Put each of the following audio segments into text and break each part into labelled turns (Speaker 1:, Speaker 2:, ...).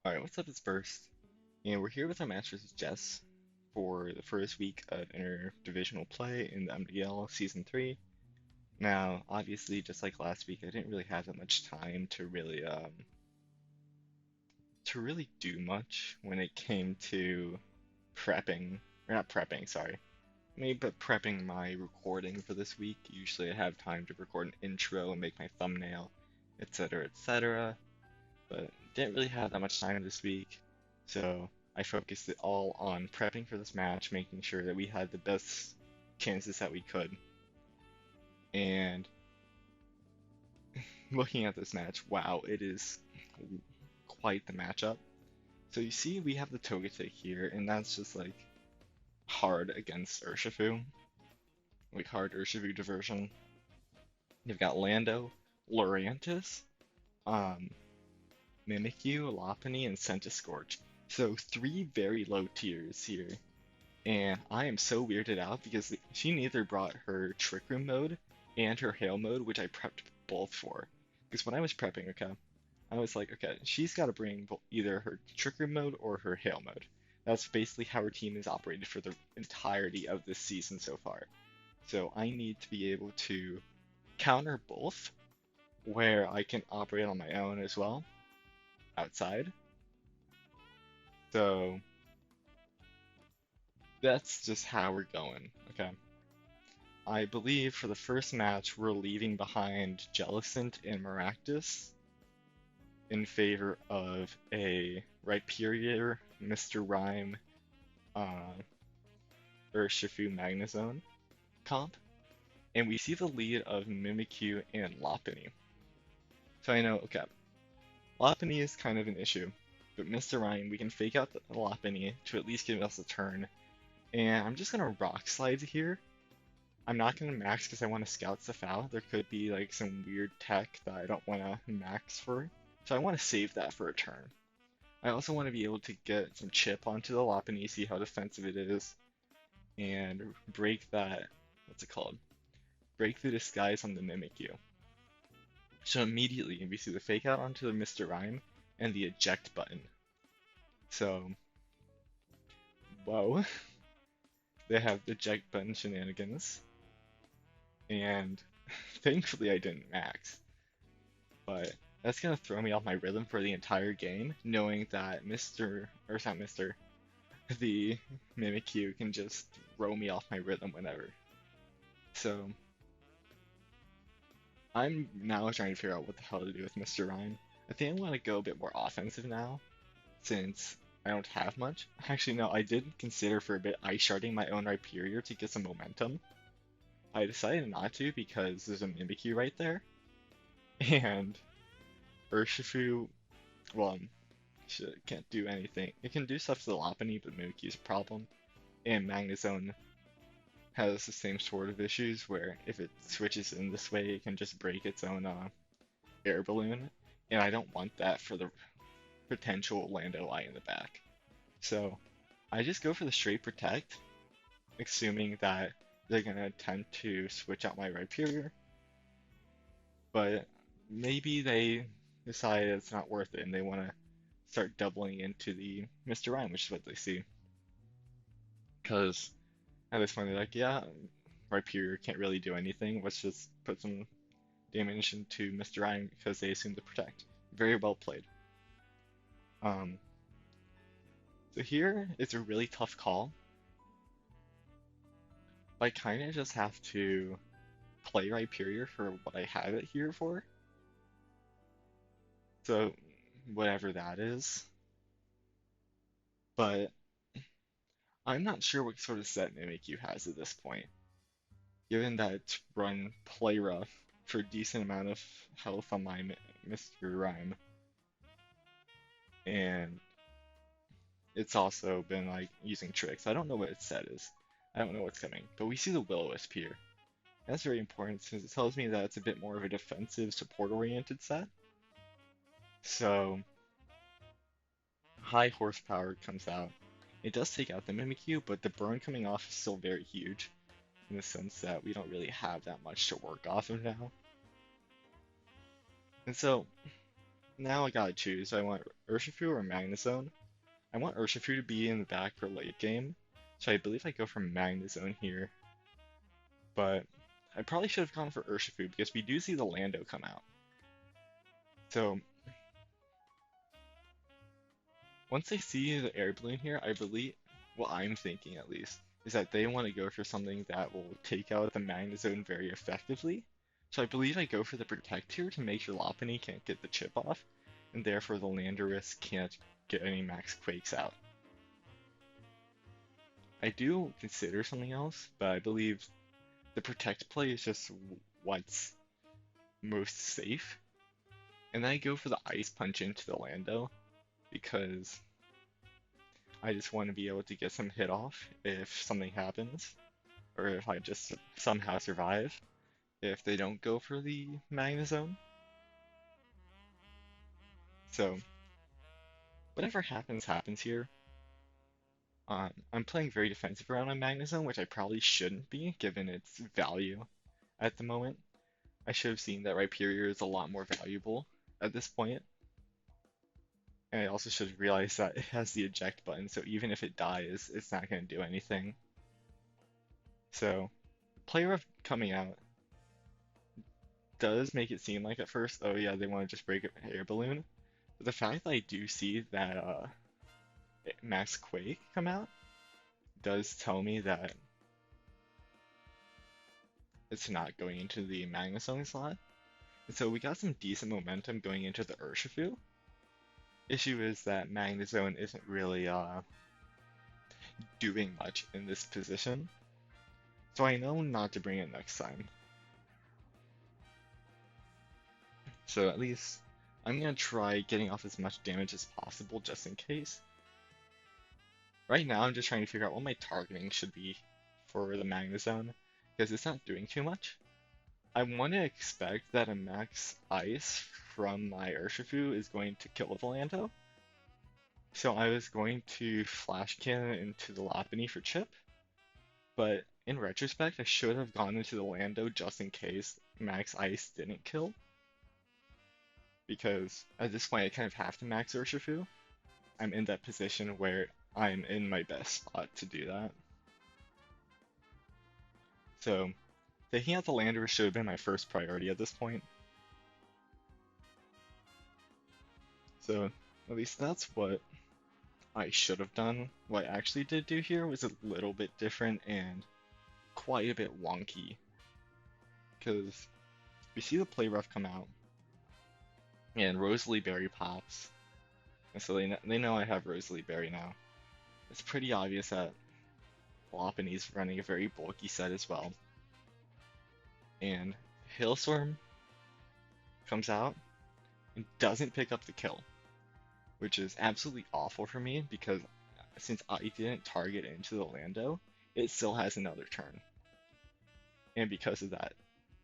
Speaker 1: Alright, what's up, it's Burst, and we're here with our match versus Jess for the first week of interdivisional play in the MDL Season 3. Now, obviously, just like last week, I didn't really have that much time to really do much when it came to prepping, or not prepping, sorry, maybe but prepping my recording for this week. Usually I have time to record an intro and make my thumbnail, etc., etc., but didn't really have that much time this week, so I focused it all on prepping for this match, making sure that we had the best chances that we could. And looking at this match, wow, it is quite the matchup. So you see, we have the Togetic here, and that's just like hard against Urshifu, like hard Urshifu diversion. You've got Lando, Lurantis, um, Mimikyu, Lopunny, and Centiskorch. So three very low tiers here. And I am so weirded out because she neither brought her Trick Room mode and her Hail mode, which I prepped both for. Because when I was prepping, okay, I was like, okay, she's got to bring either her Trick Room mode or her Hail mode. That's basically how her team is operated for the entirety of this season so far. So I need to be able to counter both, where I can operate on my own as well, outside. So that's just how we're going, okay? I believe for the first match, we're leaving behind Jellicent and Maractus in favor of a Rhyperior, Mr. Rhyme, uh, Urshifu Magnezone comp. And we see the lead of Mimikyu and Lopunny. So I know, okay, Lopunny is kind of an issue, but Mr. Rhyme, we can fake out the Lopunny to at least give us a turn. And I'm just gonna Rock Slide here. I'm not going to max because I want to scout stuff out. There could be like some weird tech that I don't want to max for. So I want to save that for a turn. I also want to be able to get some chip onto the Lopunny, see how defensive it is, and break that, what's it called? Break the disguise on the Mimikyu. So immediately we see the fake out onto the Mr. Rhyme and the eject button. So, whoa, they have the eject button shenanigans, and thankfully I didn't max. But that's gonna throw me off my rhythm for the entire game, knowing that or it's not Mr. The Mimikyu can just throw me off my rhythm whenever. So I'm now trying to figure out what the hell to do with Mr. Rhyme. I think I'm gonna go a bit more offensive now, since I don't have much. Actually, no, I did consider for a bit ice sharding my own Rhyperior to get some momentum. I decided not to because there's a Mimikyu right there, and Urshifu, well, shit, can't do anything. It can do stuff to the Lopunny, but Miki's a problem. And Magnezone has the same sort of issues where if it switches in this way, it can just break its own air balloon. And I don't want that for the potential Lando eye in the back. So I just go for the straight protect, assuming that they're gonna attempt to switch out my Rhyperior. But maybe they decide it's not worth it and they want to start doubling into the Mr. Rhyme, which is what they see. Because at this point, they're like, yeah, Rhyperior can't really do anything. Let's just put some damage into Mr. Rhyme because they assume to protect. Very well played. Um, so here it's a really tough call. I kind of just have to play Rhyperior for what I have it here for. So whatever that is. But I'm not sure what sort of set Mimikyu has at this point, given that it's run play rough for a decent amount of health on my Mr. Rhyme, and it's also been like using tricks. I don't know what its set is. I don't know what's coming, but we see the Will-O-Wisp here. That's very important since it tells me that it's a bit more of a defensive support-oriented set. So high horsepower comes out. It does take out the Mimikyu, but the burn coming off is still very huge in the sense that we don't really have that much to work off of now. And so now I gotta choose. I want Urshifu or Magnezone. I want Urshifu to be in the back for late game, so I believe I go for Magnezone here. But I probably should have gone for Urshifu because we do see the Lando come out. So once they see the air balloon here, I believe, what I'm thinking at least, is that they want to go for something that will take out the Magnezone very effectively. So I believe I go for the Protect here to make sure Lopunny can't get the chip off, and therefore the Landorus can't get any Max Quakes out. I do consider something else, but I believe the Protect play is just what's most safe. And then I go for the Ice Punch into the Lando, because I just want to be able to get some hit off if something happens, or if I just somehow survive if they don't go for the Magnezone. So whatever happens, happens here. I'm playing very defensive around on Magnezone, which I probably shouldn't be, given its value at the moment. I should have seen that Rhyperior is a lot more valuable at this point. And I also should have realized that it has the eject button, so even if it dies, it's not going to do anything. So, player of coming out does make it seem like at first, oh yeah, they want to just break an air balloon. But the fact that I do see that Max Quake come out does tell me that it's not going into the Magnezone slot. And so we got some decent momentum going into the Urshifu. Issue is that Magnezone isn't really doing much in this position. So I know not to bring it next time. So at least I'm going to try getting off as much damage as possible just in case. Right now I'm just trying to figure out what my targeting should be for the Magnezone, because it's not doing too much. I want to expect that a max ice from my Urshifu is going to kill the Lando. So I was going to flash cannon into the Lopunny for chip, but in retrospect I should have gone into the Lando just in case max ice didn't kill. Because at this point I kind of have to max Urshifu. I'm in that position where I'm in my best spot to do that. So taking out the Landorus should have been my first priority at this point. So at least that's what I should have done. What I actually did do here was a little bit different and quite a bit wonky. Because we see the play rough come out, and Rosalie Berry pops. And so they know I have Rosalie Berry now. It's pretty obvious that Lopunny's running a very bulky set as well. And Hailstorm comes out and doesn't pick up the kill, which is absolutely awful for me because since I didn't target into the Lando, it still has another turn. And because of that,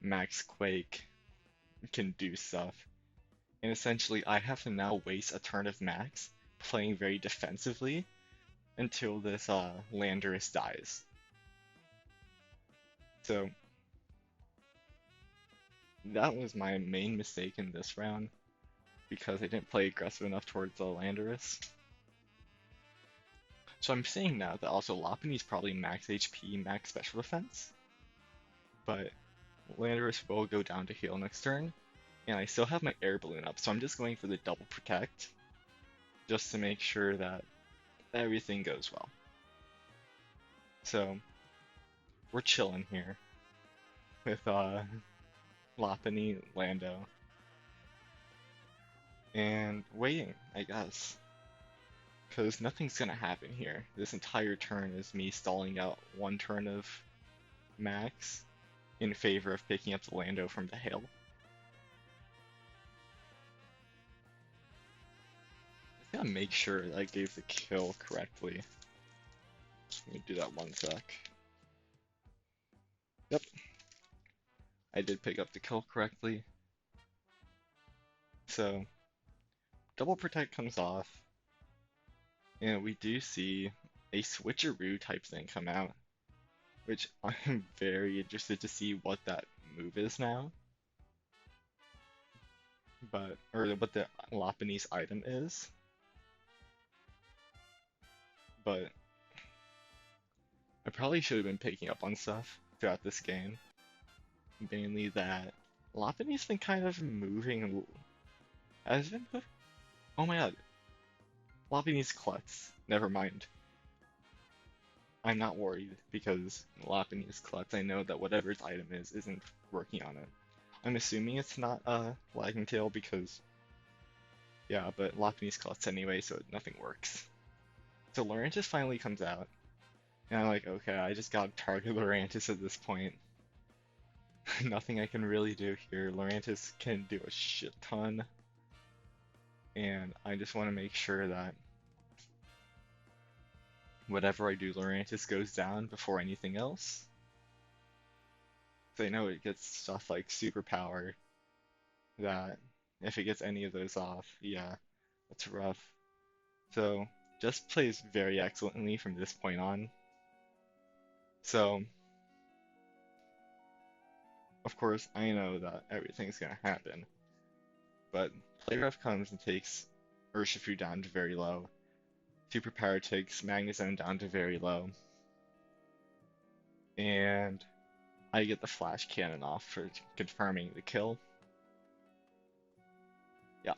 Speaker 1: Max Quake can do stuff. And essentially, I have to now waste a turn of Max playing very defensively until this Landorus dies. So that was my main mistake in this round because I didn't play aggressive enough towards the Landorus. So I'm saying now that also Lopunny's probably max HP, max special defense, but Landorus will go down to heal next turn, and I still have my air balloon up, so I'm just going for the double protect just to make sure that everything goes well. So we're chilling here with Lopunny, Lando, and waiting, I guess. Because nothing's gonna happen here. This entire turn is me stalling out one turn of Max in favor of picking up the Lando from the hail. I gotta make sure that I gave the kill correctly. Let me do that one sec. Yep. I did pick up the kill correctly. So, double protect comes off. And we do see a switcheroo type thing come out, which I'm very interested to see what that move is now. but or what the Lapinese item is, but I probably should have been picking up on stuff throughout this game. Mainly that Lapinese been kind of moving. Has been moving? Oh my god, Lapinese Klutz. Never mind. I'm not worried because Lapinese Klutz, I know that whatever its item is isn't working on it. I'm assuming it's not a lagging tail because, yeah, but Lapinese Klutz anyway, so nothing works. So Lurantis finally comes out, and I'm like, okay, I just gotta target Lurantis at this point. Nothing I can really do here. Lurantis can do a shit ton, and I just want to make sure that whatever I do, Lurantis goes down before anything else. So I know it gets stuff like superpower that if it gets any of those off, yeah, that's rough. So just plays very excellently from this point on. So of course I know that everything's gonna happen, but Playrough comes and takes Urshifu down to very low. Superpower takes Magnezone down to very low, and I get the Flash Cannon off for confirming the kill. Yeah,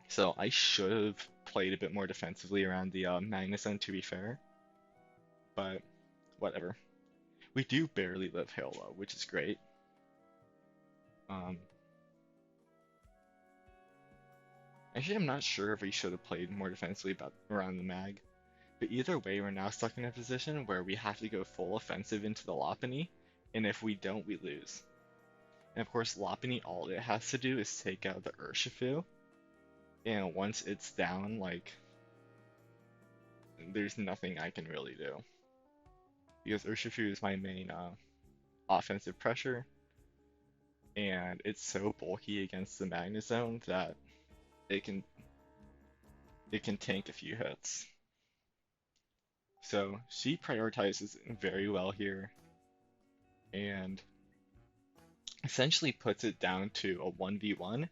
Speaker 1: so I should have played a bit more defensively around the Magnezone to be fair, but whatever. We do barely live Hail though, which is great. Um, Actually, I'm not sure if we should have played more defensively around the mag. But either way, we're now stuck in a position where we have to go full offensive into the Lopunny, and if we don't, we lose. And of course, Lopunny, all it has to do is take out the Urshifu, and once it's down, like, there's nothing I can really do. Because Urshifu is my main offensive pressure, and it's so bulky against the Magnezone that it can it can tank a few hits. So she prioritizes very well here, and essentially puts it down to a 1v1,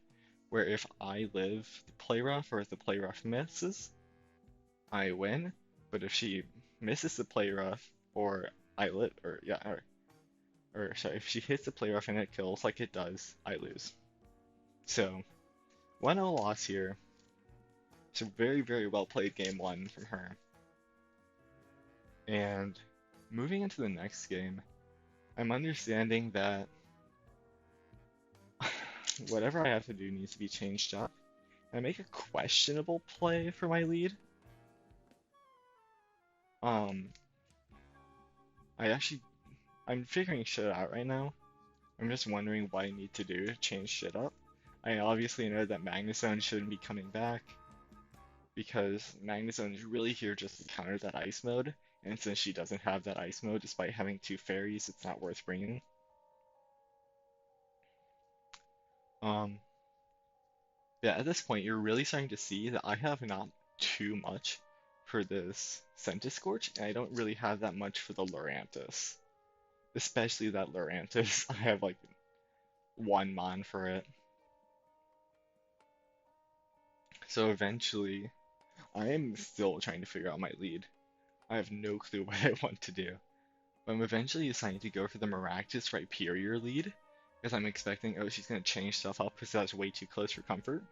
Speaker 1: where if I live the play rough or if the play rough misses, I win. But if she misses the play rough or I live, or yeah, or sorry, if she hits the play rough and it kills like it does, I lose. So 1-0 loss here. It's a very, very well played game one from her. And moving into the next game, I'm understanding that whatever I have to do needs to be changed up. I make a questionable play for my lead. Um, I actually, I'm figuring shit out right now. I'm just wondering what I need to do to change shit up. I obviously know that Magnezone shouldn't be coming back because Magnezone is really here just to counter that ice mode. And since she doesn't have that ice mode, despite having two fairies, it's not worth bringing. Um, yeah, at this point, you're really starting to see that I have not too much for this Centiskorch, and I don't really have that much for the Lurantis. Especially that Lurantis, I have like one mon for it. So eventually, I am still trying to figure out my lead. I have no clue what I want to do. But I'm eventually deciding to go for the Maractus Rhyperior lead, because I'm expecting, oh, she's going to change stuff up because that's way too close for comfort.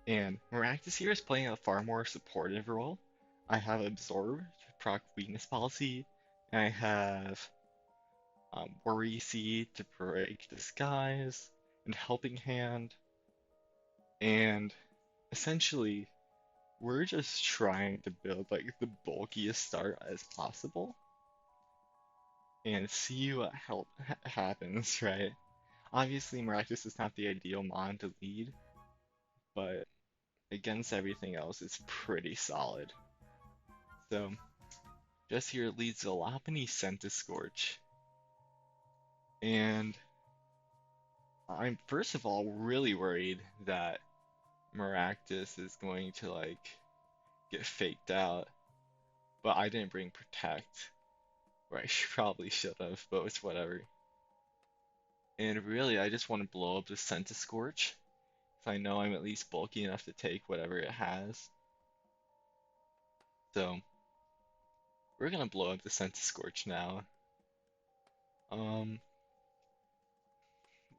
Speaker 1: And Maractus here is playing a far more supportive role. I have Absorb to proc Weakness Policy, and I have Worry Seed to break Disguise, and Helping Hand, and essentially we're just trying to build like the bulkiest start as possible and see what happens, right? Obviously, Maractus is not the ideal mon to lead, but against everything else, it's pretty solid. So, Jess here leads the Lopunny Centiskorch, and I'm first of all really worried that Maractus is going to like get faked out, but I didn't bring Protect, where I probably should have, but it's whatever. And really, I just want to blow up the Scorch, so I know I'm at least bulky enough to take whatever it has. So we're gonna blow up the Scorch now. Um,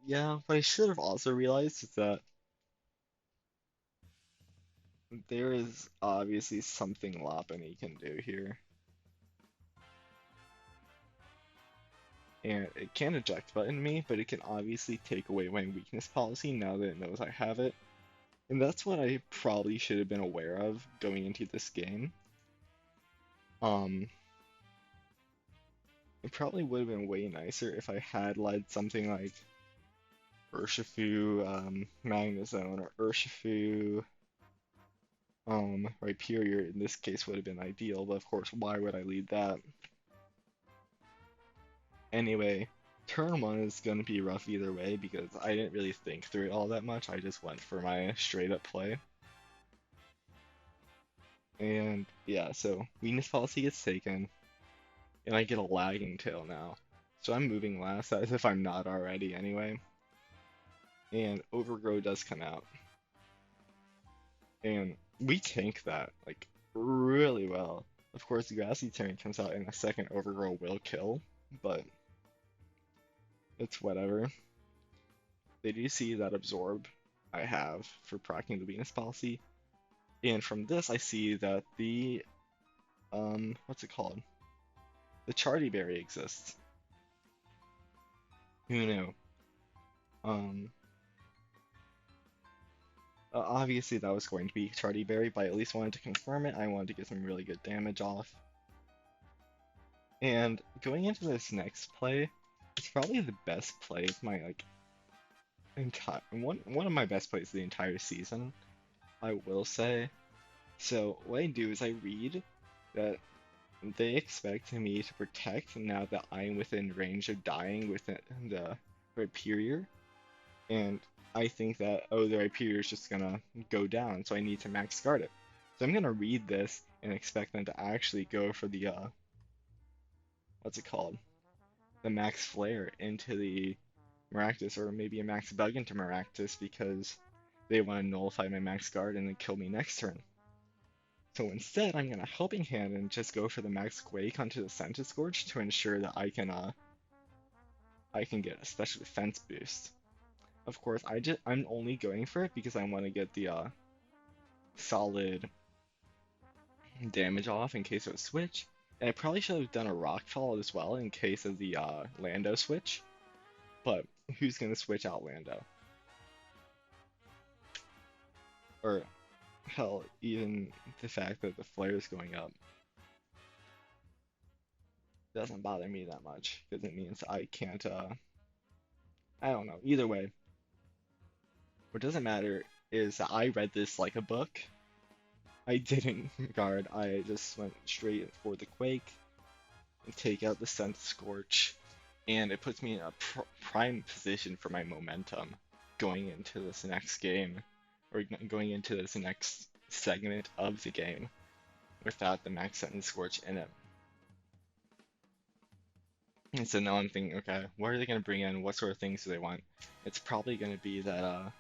Speaker 1: yeah, what I should have also realized is that there is obviously something Lopunny can do here. And it can eject button me, but it can obviously take away my weakness policy now that it knows I have it. And that's what I probably should have been aware of going into this game. Um, it probably would have been way nicer if I had led something like Urshifu, Magnezone, or Urshifu, Rhyperior in this case would have been ideal, but of course, why would I lead that? Anyway, turn one is going to be rough either way because I didn't really think through it all that much. I just went for my straight up play. And yeah, so weakness policy gets taken, and I get a lagging tail now. So I'm moving last as if I'm not already anyway. And Overgrow does come out. And we tank that like really well. Of course, the Grassy Turn comes out and a second Overgrow will kill, but it's whatever. They do see that Absorb I have for proccing the weakness policy. And from this, I see that the, what's it called? The Charty Berry exists. Who knew? Um, Obviously that was going to be Charty Berry, but I at least wanted to confirm it. I wanted to get some really good damage off. And going into this next play, it's probably the best play of my, like, entire, one of my best plays the entire season, I will say. So what I do is I read that they expect me to protect now that I'm within range of dying with the Rhyperior, and I think that, oh, the Rhyperior is just gonna go down, so I need to max guard it. So I'm gonna read this and expect them to actually go for the, what's it called? The max flare into the Maractus, or maybe a max bug into Maractus because they want to nullify my max guard and then kill me next turn. So instead, I'm gonna Helping Hand and just go for the max Quake onto the Scorch to ensure that I can get a special defense boost. Of course, I'm only going for it because I want to get the solid damage off in case of a switch. And I probably should have done a Rockfall as well in case of the Lando switch. But who's gonna switch out Lando? Or hell, even the fact that the flare is going up doesn't bother me that much because it means I can't I don't know. Either way, what doesn't matter is that I read this like a book. I didn't guard. I just went straight for the Quake and take out the Scorch, and it puts me in a prime position for my momentum going into this next game, or going into this next segment of the game without the max Scorch in it. And so now I'm thinking, okay, what are they going to bring in? What sort of things do they want? It's probably going to be that,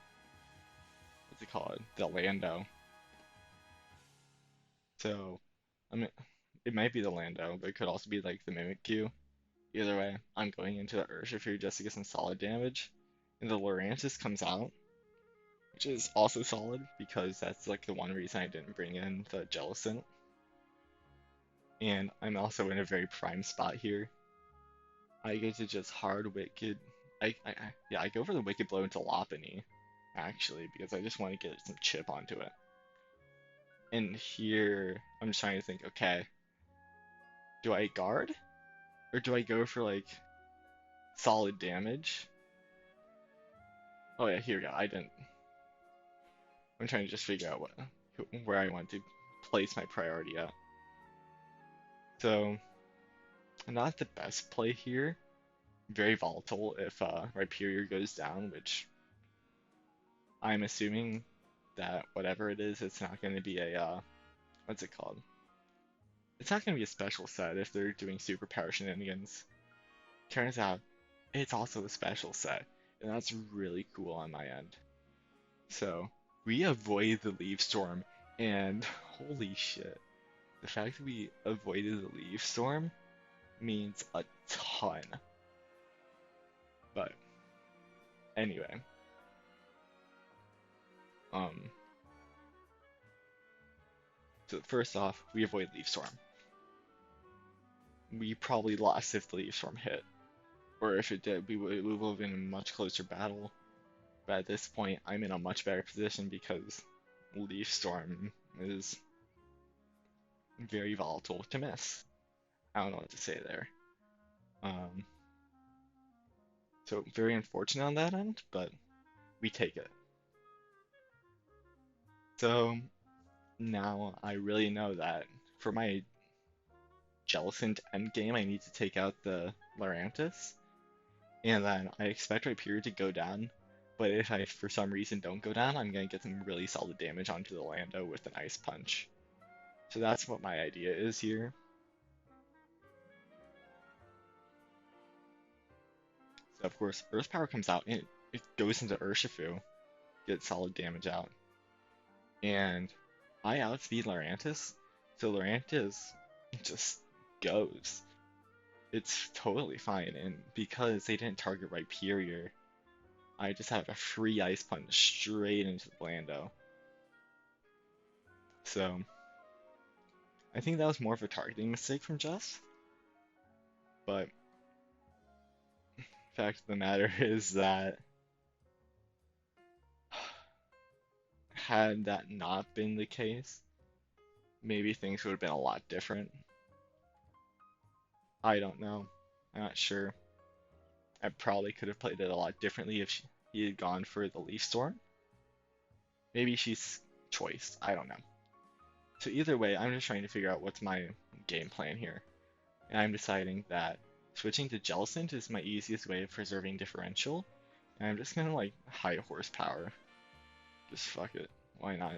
Speaker 1: what's it called? The Lando. So, I mean, it might be the Lando, but it could also be like the Mimikyu. Either way, I'm going into the Urshifu just to get some solid damage. And the Lurantis comes out, which is also solid because that's like the one reason I didn't bring in the Jellicent. And I'm also in a very prime spot here. I get to just hard Wicked. Yeah, I go for the Wicked Blow into Lopunny, actually, because I just want to get some chip onto it. And here, I'm just trying to think, okay, do I guard? Or do I go for, like, solid damage? Oh yeah, here we go, I didn't. I'm trying to just figure out where I want to place my priority at. So, not the best play here. Very volatile if Rhyperior goes down, which I'm assuming that whatever it is, it's not going to be a, what's it called? It's not going to be a special set if they're doing super power shenanigans. Turns out, it's also a special set, and that's really cool on my end. So we avoid the leaf storm, and holy shit, the fact that we avoided the leaf storm means a ton. But anyway, um, so first off, we avoid leaf storm. We probably lost if the leaf storm hit, or if it did, we would have been in a much closer battle. But at this point, I'm in a much better position because leaf storm is very volatile to miss. I don't know what to say there. Um, so very unfortunate on that end, but we take it. So now I really know that for my Jellicent endgame, I need to take out the Lurantis, and then I expect my period to go down. But if I, for some reason, don't go down, I'm gonna get some really solid damage onto the Lando with an Ice Punch. So that's what my idea is here. So of course, Earth Power comes out and it goes into Urshifu, gets solid damage out. And I outspeed Lurantis, so Lurantis just goes. It's totally fine, and because they didn't target Rhyperior, I just have a free Ice Punch straight into the Lando. So I think that was more of a targeting mistake from Jess, but fact of the matter is that had that not been the case, maybe things would have been a lot different. I don't know. I'm not sure. I probably could have played it a lot differently if he had gone for the Leaf Storm. Maybe she's choice. I don't know. So either way, I'm just trying to figure out what's my game plan here. And I'm deciding that switching to Jellicent is my easiest way of preserving differential. And I'm just gonna like high horsepower. Just fuck it. Why not?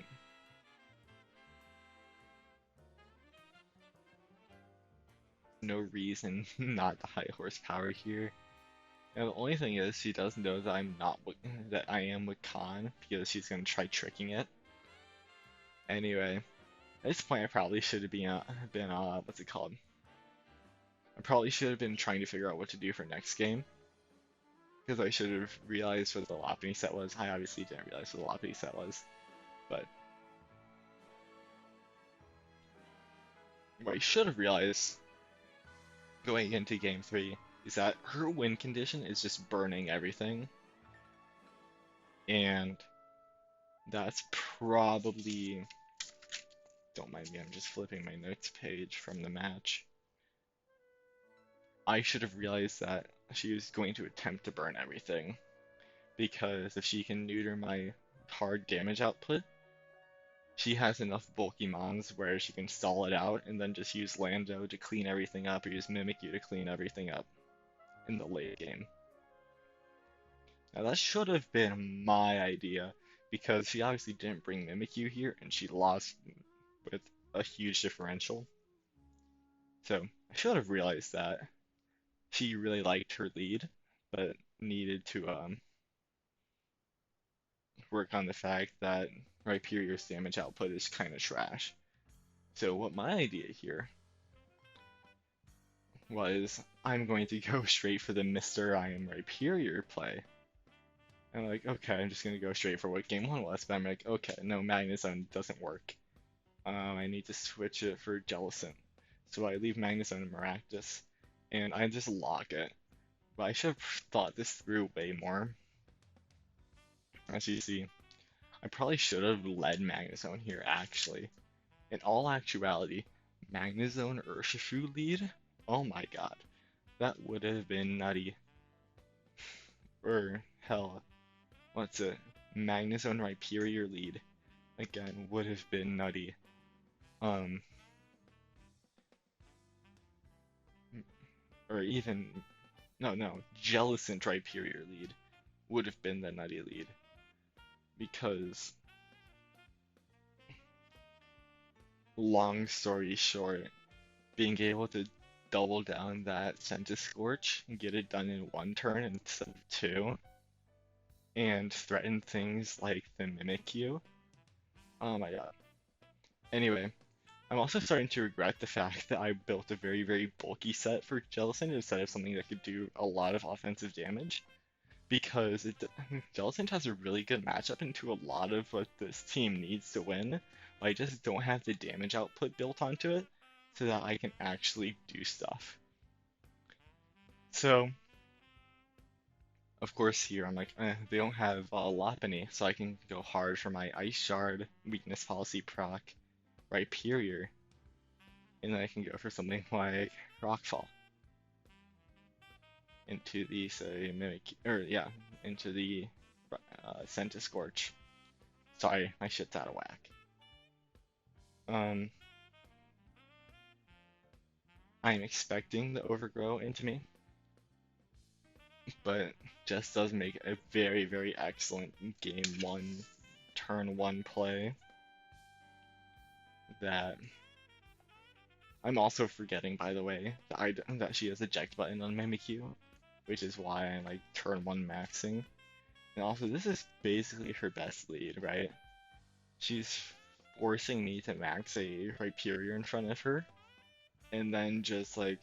Speaker 1: No reason not to high horsepower here. And the only thing is, she does know that I'm not that I am with Khan because she's gonna try tricking it. Anyway, at this point, I probably should have been what's it called? I probably should have been trying to figure out what to do for next game because I should have realized what the Lopunny set was. I obviously didn't realize what the Lopunny set was, but what I should have realized going into game 3 is that her win condition is just burning everything. And that's probably, don't mind me, I'm just flipping my notes page from the match. I should have realized that she was going to attempt to burn everything, because if she can neuter my hard damage output, she has enough bulky mons where she can stall it out and then just use Lando to clean everything up or use Mimikyu to clean everything up in the late game. Now that should have been my idea, because she obviously didn't bring Mimikyu here and she lost with a huge differential. So I should have realized that she really liked her lead, but needed to work on the fact that Rhyperior's damage output is kind of trash. So what my idea here was, I'm going to go straight for the Mr. I am Rhyperior play. I'm like, okay, I'm just gonna go straight for what game 1 was, but I'm like, okay, no, Magnezone doesn't work. I need to switch it for Jellicent. So I leave Magnezone and Maractus, and I just lock it. But I should have thought this through way more. As you see, I probably should have led Magnezone here, actually. In all actuality, Magnezone Urshifu lead? Oh my god. That would have been nutty. Or, hell, what's it? Magnezone Rhyperior lead. Again, would have been nutty. Or even, no, Jellicent Rhyperior lead would have been the nutty lead. Because, long story short, being able to double down that Sentis Scorch and get it done in one turn instead of two, and threaten things like the Mimikyu. Oh my god. Anyway, I'm also starting to regret the fact that I built a very, very bulky set for Jellicent instead of something that could do a lot of offensive damage, because Jellicent has a really good matchup into a lot of what this team needs to win, but I just don't have the damage output built onto it so that I can actually do stuff. So, of course, here I'm like, they don't have Lopunny, so I can go hard for my Ice Shard, Weakness Policy proc, Rhyperior, and then I can go for something like Rockfall into the, say, into the Centiskorch. Sorry, my shit's out of whack. I'm expecting the Overgrow into me, but Jess does make a very, very excellent game one, turn one play that I'm also forgetting, by the way, that she has eject button on Mimikyu, which is why I'm like turn one maxing. And also, this is basically her best lead, right? She's forcing me to max a Rhyperior in front of her, and then just like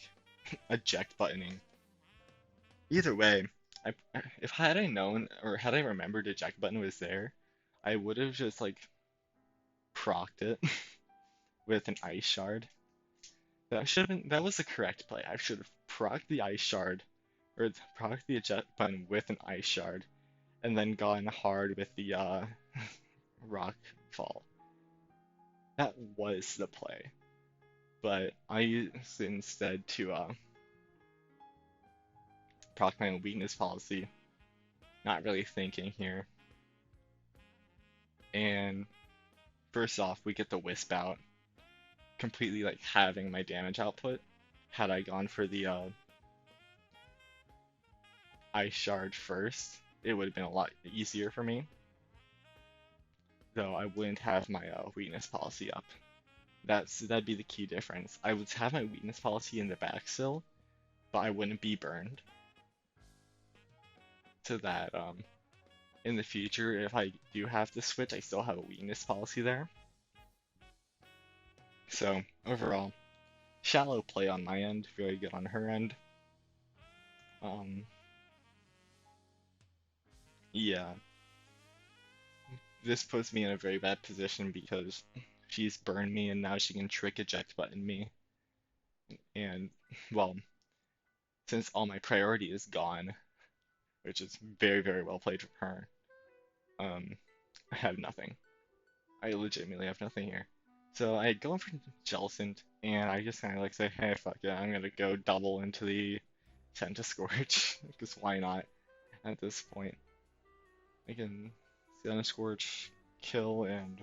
Speaker 1: eject buttoning. Either way, if had I known or had I remembered eject button was there, I would have just like procced it with an Ice Shard. That was the correct play. I should have procced the Ice Shard, or procced the eject button with an Ice Shard, and then gone hard with the Rock Fall. That was the play, but I used instead to proc my weakness policy, not really thinking here. And first off, we get the Wisp out, completely like halving my damage output. Had I gone for the Ice Shard first, it would have been a lot easier for me. Though I wouldn't have my weakness policy up. That'd be the key difference. I would have my weakness policy in the back still, but I wouldn't be burned. So that in the future, if I do have to switch, I still have a weakness policy there. So overall, shallow play on my end, very good on her end. Yeah, this puts me in a very bad position because she's burned me and now she can trick eject button me. And well, since all my priority is gone, which is very, very well played from her, I have nothing. I legitimately have nothing here. So I go for Jellicent, and I just kind of like say, hey, fuck it, I'm gonna go double into the Centiskorch, because why not at this point? I can Centiskorch kill, and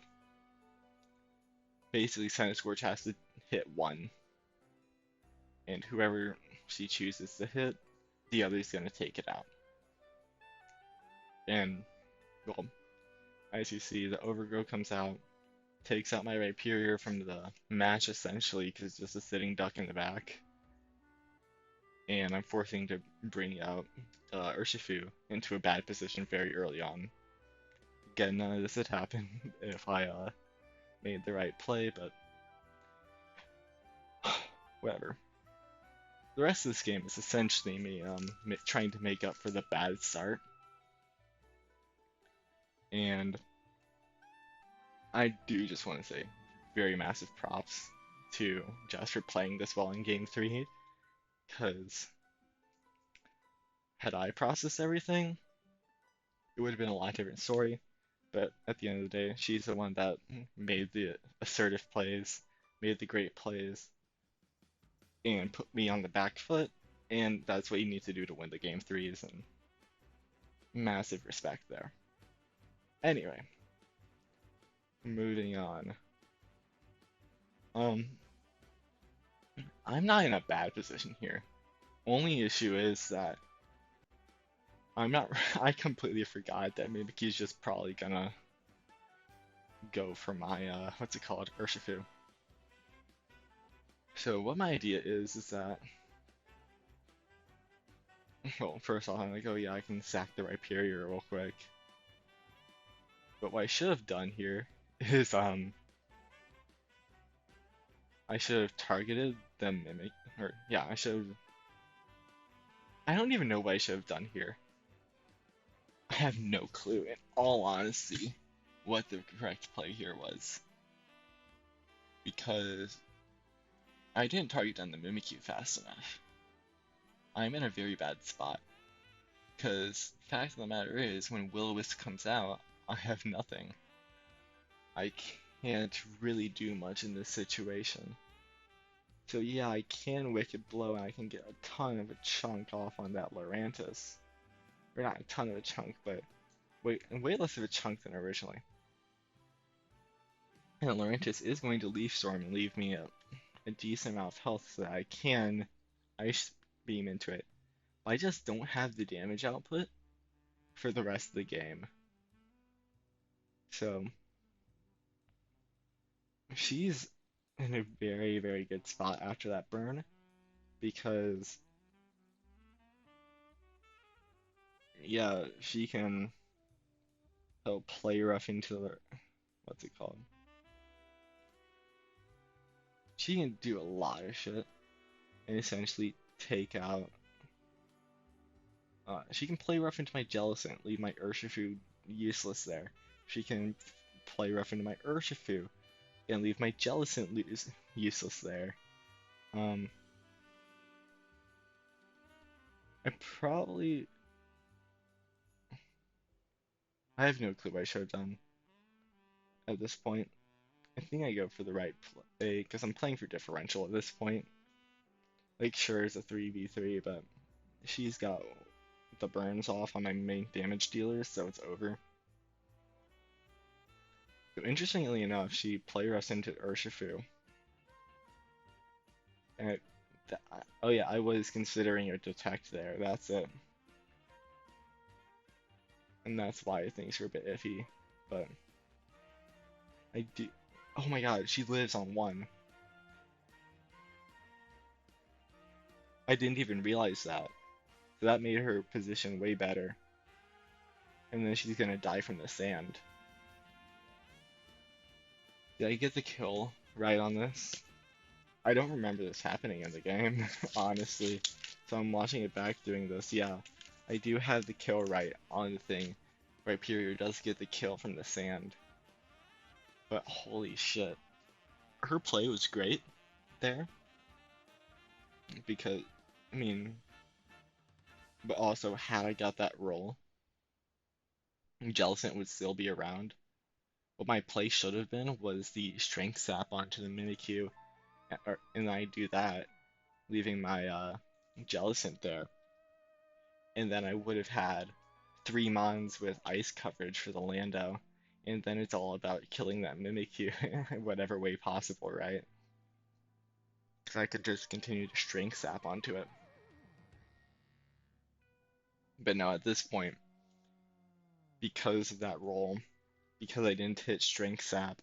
Speaker 1: basically Centiskorch has to hit one, and whoever she chooses to hit, the other's gonna take it out. And, well, as you see, the Overgrow comes out, takes out my Rhyperior from the match essentially because it's just a sitting duck in the back. And I'm forcing to bring out Urshifu into a bad position very early on. Again, none of this would happen if I made the right play, but whatever. The rest of this game is essentially me trying to make up for the bad start. And I do just want to say very massive props to Jess for playing this well in Game 3, because had I processed everything, it would have been a lot different story. But at the end of the day, she's the one that made the assertive plays, made the great plays, and put me on the back foot. And that's what you need to do to win the Game 3s, and massive respect there. Anyway, moving on. I'm not in a bad position here. Only issue is that I completely forgot that Mimikyu's just probably gonna go for my, what's it called, Urshifu. So what my idea is that, well, first off, I'm like, oh yeah, I can sack the Rhyperior real quick. But what I should have done here is, I should have targeted the Mimic, or yeah, I don't even know what I should have done here. I have no clue, in all honesty, what the correct play here was. Because I didn't target down the Mimikyu fast enough. I'm in a very bad spot. Because fact of the matter is, when Will-O-Wisp comes out, I have nothing. I can't really do much in this situation. So yeah, I can Wicked Blow and I can get a ton of a chunk off on that Lurantis. Or not a ton of a chunk, but way less of a chunk than originally. And Lurantis is going to Leaf Storm and leave me a decent amount of health so that I can Ice Beam into it. I just don't have the damage output for the rest of the game. So she's in a very, very good spot after that burn because, yeah, she can help play rough into the, what's it called? She can do a lot of shit and essentially take out. She can play rough into my Jellicent, leave my Urshifu useless there. She can play rough into my Urshifu and leave my Jellicent useless there. Um, I probably I have no clue what I should have done at this point. I think I go for the right play because I'm playing for differential at this point. Like, sure, it's a 3v3, but she's got the burns off on my main damage dealers, so it's over. So interestingly enough, she play us into Urshifu, and oh yeah, I was considering a detect there. That's it, and that's why things were a bit iffy. But I do. Oh my God, she lives on one. I didn't even realize that. So that made her position way better. And then she's gonna die from the sand. Did I get the kill right on this? I don't remember this happening in the game, honestly. So I'm watching it back doing this. Yeah, I do have the kill right on the thing. Rhyperior does get the kill from the sand. But holy shit. Her play was great there. Because, I mean, but also had I got that roll, Jellicent would still be around. What my play should have been was the Strength Sap onto the Mimikyu, and I do that, leaving my Jellicent there. And then I would have had 3 Mons with ice coverage for the Lando, and then it's all about killing that Mimikyu in whatever way possible, right? Because I could just continue to Strength Sap onto it. But no, at this point, because of that roll, because I didn't hit Strength Sap,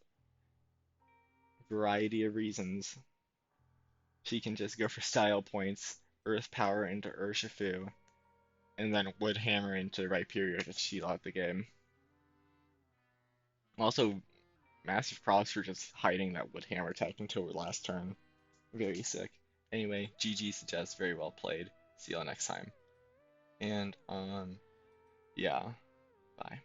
Speaker 1: variety of reasons, she can just go for style points, Earth Power into Urshifu, and then Wood Hammer into Rhyperior to seal out the game. Also, massive props for just hiding that Wood Hammer tech until last turn. Very sick. Anyway, GG's to Jess, very well played. See you all next time. And, yeah, bye.